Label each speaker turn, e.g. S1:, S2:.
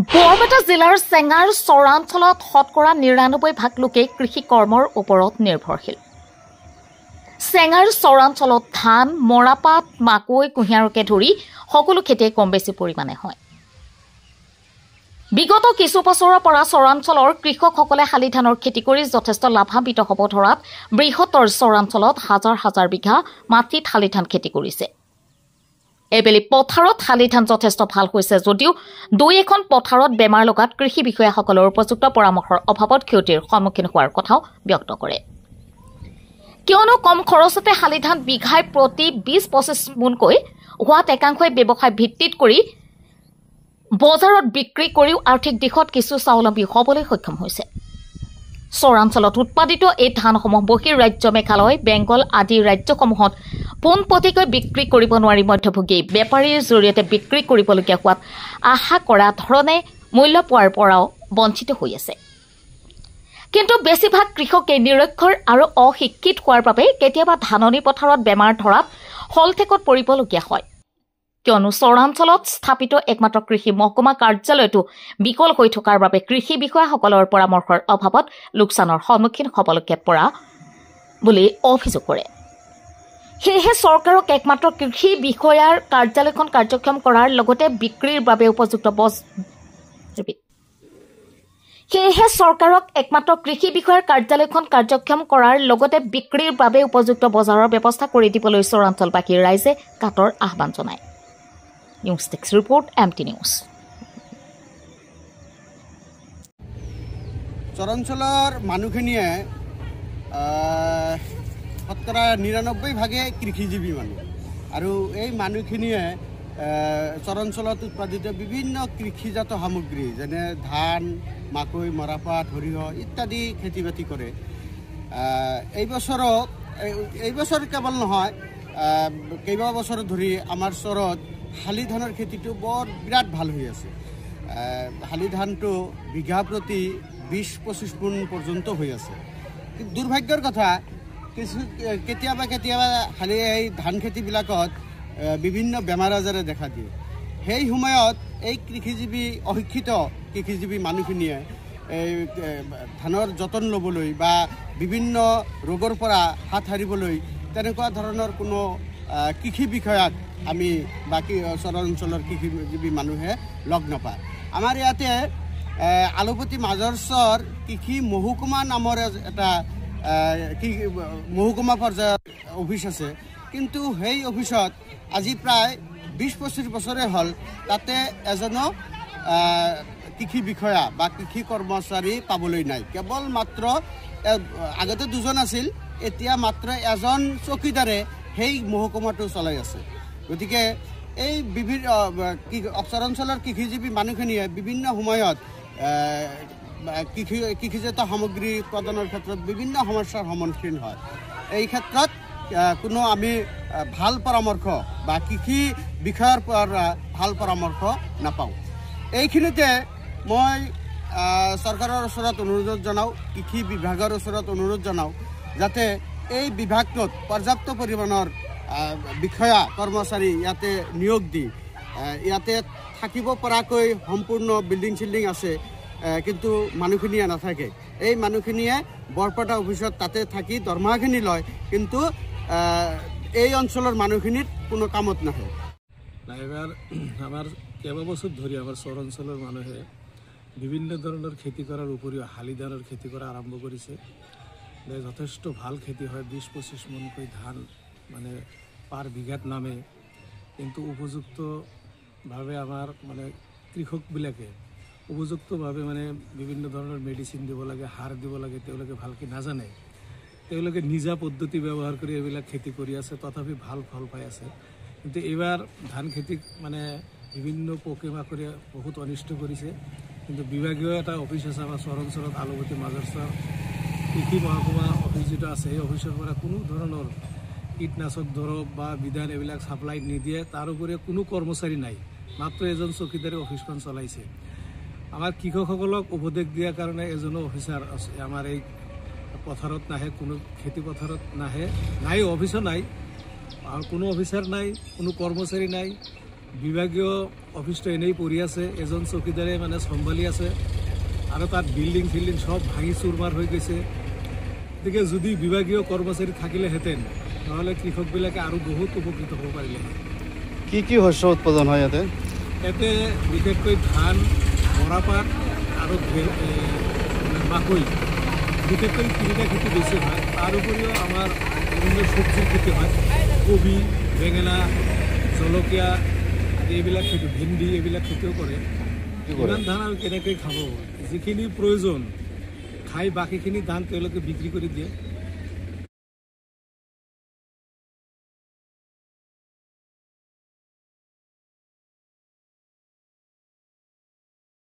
S1: বৰপেটা জিলাৰ চেঙাৰ চৰাঞ্চলত শতকৰা ৯৯% লোকে কৃষি কৰ্মৰ ওপৰত নিৰ্ভৰশীল। চেঙাৰ চৰাঞ্চলত ধান, মৰাপাট, মাকৈ, কুঁহিয়াৰকে ধৰি সকলো খেতিয়ে কম বেছি পৰিমাণে হয়। বিগত কিছু বছৰৰ পৰা চৰাঞ্চলৰ কৃষকসকলে শালি ধানৰ খেতি কৰি যথেষ্ট লাভান্বিত হ'ব ধৰাত বৃহত্তৰ চৰাঞ্চলত হাজাৰ হাজাৰ বিঘা মাটিত শালি ধান খেতি কৰিছে। এইবেলি পথাৰত শালি ধান যথেষ্ট ভাল হৈছে যদিও দুই এখন পথাৰত বেমাৰ লগাত কৃষি বিষয়াসকলৰ উপযুক্ত পৰামৰ্শৰ অভাৱত ক্ষতিৰ সন্মুখীন হোৱাৰ কথাও ব্যক্ত কৰে। কিয়নো কম খৰচতে শালি ধান বিঘাই প্ৰতি ২০-২৫ মোনকৈ হোৱাত একাংশই ব্যৱসায় ভিত্তিত কৰি বজাৰত বিক্ৰী কৰিও আৰ্থিক দিশত কিছু স্বাৱলম্বী হ'বলৈ সক্ষম হৈছে। চৰাঞ্চলত উৎপাদিত এই ধানসমূহ বহিঃৰাজ্য মেঘালয়, বেংগল আদি ৰাজ্যসমূহত পোনপটীয়াকৈ বিক্ৰী কৰিব নোৱাৰি মধ্যভোগী বেপাৰীৰ জৰিয়তে বিক্ৰী কৰিবলগীয়া হোৱাত আশা কৰা ধৰণে মূল্য পোৱাৰ পৰাও বঞ্চিত হৈ আছে। কিন্তু বেছিভাগ কৃষকে নিৰক্ষৰ আৰু অশিক্ষিত হোৱাৰ বাবে কেতিয়াবা ধাননি পথাৰত বেমাৰ ধৰাত হলঠেকত পৰিবলগীয়া হয়। কিয়নো চৰাঞ্চলত স্থাপিত একমাত্ৰ কৃষি মহকুমা কাৰ্যালয়টো বিকল হৈ থকাৰ বাবে কৃষি বিষয়াসকলৰ পৰামৰ্শৰ অভাৱত লোকচানৰ সন্মুখীন হ'বলগীয়া পৰা বুলি অভিযোগ কৰে। সেয়েহে চৰকাৰক একমাত্ৰ কৃষি বিষয়াৰ কাৰ্যালয়খন কাৰ্যক্ষম কৰাৰ লগতে বিক্ৰীৰ বাবে উপযুক্ত বজাৰৰ ব্যৱস্থা কৰি দিবলৈ চৰাঞ্চলবাসীৰ ৰাইজে কাটৰ আহ্বান জনায়। News desk report MT news.
S2: চৰাঞ্চলৰ মানুহখিনিয়ে শতকৰা ৯৯% কৃষিজীৱী মানুহ আৰু এই মানুহখিনিয়ে চৰাঞ্চলত উৎপাদিত বিভিন্ন কৃষিজাত সামগ্ৰী যেনে ধান, মাকৈ, মৰাপাট, সৰিয়হ ইত্যাদি খেতি বাতি কৰে। এই বছৰ কেৱল নহয়, কেইবা বছৰ ধৰি আমাৰ চৰত শালি ধানৰ খেতিটো বিৰাট ভাল হৈ আছে। শালি ধানটো বিঘা প্ৰতি ২০-২৫ মোন পৰ্যন্ত হৈ আছে। দুৰ্ভাগ্যৰ কথা কেতিয়াবা শালি এই ধান খেতিবিলাকত বিভিন্ন বেমাৰ আজাৰে দেখা দিয়ে। সেই সময়ত এই অশিক্ষিত কৃষিজীৱী মানুহখিনিয়ে এই ধানৰ যতন ল'বলৈ বা বিভিন্ন ৰোগৰ পৰা হাত সাৰিবলৈ তেনেকুৱা ধৰণৰ কোনো কৃষি বিষয়াক আমি বাকী চৰাঞ্চলৰ কৃষিজীৱী মানুহে লগ নাপায়। আমাৰ ইয়াতে আলুপতি মাজৰচৰ কৃষি মহকুমা নামৰ এটা মহকুমা পৰ্যায়ৰ অফিচ আছে, কিন্তু সেই অফিচত আজি প্ৰায় ২০-২৫ বছৰে হ'ল তাতে এজনো কৃষি বিষয়া বা কৃষি কৰ্মচাৰী পাবলৈ নাই। কেৱল মাত্ৰ আগতে দুজন আছিল, এতিয়া মাত্ৰ এজন চকীদাৰে সেই মহকুমাটো চলাই আছে। গতিকে এই চৰাঞ্চলৰ কৃষিজীৱী মানুহখিনিয়ে বিভিন্ন সময়ত কৃষিজাত সামগ্ৰী উৎপাদনৰ ক্ষেত্ৰত বিভিন্ন সমস্যাৰ সন্মুখীন হয়। এই ক্ষেত্ৰত কোনো আমি ভাল পৰামৰ্শ বা কৃষি বিষয়ৰ পৰা ভাল পৰামৰ্শ নাপাওঁ। এইখিনিতে মই চৰকাৰৰ ওচৰত অনুৰোধ জনাওঁ, কৃষি বিভাগৰ ওচৰত অনুৰোধ জনাওঁ যাতে এই বিভাগটোত পৰ্যাপ্ত পৰিমাণৰ বিষয়া কৰ্মচাৰী ইয়াতে নিয়োগ দি ইয়াতে থাকিব পৰাকৈ সম্পূৰ্ণ বিল্ডিং আছে, কিন্তু মানুহখিনিয়ে নাথাকে। এই মানুহখিনিয়ে বৰপেটা অফিচত তাতে থাকি দৰমহাখিনি লয়, কিন্তু এই অঞ্চলৰ মানুহখিনিৰ কোনো কামত নাহে।
S3: এবাৰ আমাৰ কেইবাবছৰ ধৰি আমাৰ চৰাঞ্চলৰ মানুহে বিভিন্ন ধৰণৰ খেতি কৰাৰ উপৰিও শালি ধানৰ খেতি কৰা আৰম্ভ কৰিছে। যথেষ্ট ভাল খেতি হয়, ২০-২৫ মোনকৈ ধান মানে পাৰ বিঘাত নামে। কিন্তু উপযুক্তভাৱে আমাৰ কৃষকবিলাকে উপযুক্তভাৱে বিভিন্ন ধৰণৰ মেডিচিন দিব লাগে, সাৰ দিব লাগে, তেওঁলোকে ভালকৈ নাজানে। তেওঁলোকে নিজা পদ্ধতি ব্যৱহাৰ কৰি এইবিলাক খেতি কৰি আছে, তথাপি ভাল ফল পাই আছে। কিন্তু এইবাৰ ধান খেতিক বিভিন্ন পোকে মাকৰি বহুত অনিষ্ট কৰিছে। কিন্তু বিভাগীয় এটা অফিচ আছে আমাৰ চৰাঞ্চলত, আলুপতি মাজৰচৰ কৃষি মহকুমা অফিচ যিটো আছে, সেই অফিচৰ পৰা কোনো ধৰণৰ কীটনাশক দৰৱ বা বিধান এইবিলাক ছাপ্লাই নিদিয়ে। তাৰ উপৰি কোনো কৰ্মচাৰী নাই, মাত্ৰ এজন চকীদাৰে অফিচখন চলাইছে। আমাৰ কৃষকসকলক উপদেশ দিয়াৰ কাৰণে এজনো অফিচাৰ আমাৰ এই পথাৰত নাহে, কোনো খেতি পথাৰত নাহে, অফিচো নাই, আৰু কোনো অফিচাৰ নাই, কোনো কৰ্মচাৰী নাই। বিভাগীয় অফিসটো এনেই পৰি আছে, এজন চকীদাৰে মানে চম্ভালি আছে, আৰু তাত বিল্ডিং ফিল্ডিং সব ভাঙি চুৰমাৰ হৈ গৈছে। গতিকে যদি বিভাগীয় কৰ্মচাৰী থাকিলেহেঁতেন নহ'লে কৃষকবিলাকে আৰু বহুত উপকৃত হ'ব পাৰিলেহেঁতেন।
S4: কি শস্য উৎপাদন হয় ইয়াতে?
S3: ইয়াতে বিশেষকৈ ধান, মৰাপাট আৰু মাকৈ, বিশেষকৈ তিনিটা খেতি বেছি হয়। তাৰ উপৰিও আমাৰ বিভিন্ন চব্জিৰ খেতি হয়, কবি, বেঙেনা, জলকীয়া এইবিলাক খেতি, ভেন্দি এইবিলাক খেতিও কৰে। ইমান ধান আৰু কেনেকৈ খাব? যিখিনি প্ৰয়োজন খাই বাকীখিনি ধান তেওঁলোকে বিক্ৰী কৰি দিয়ে।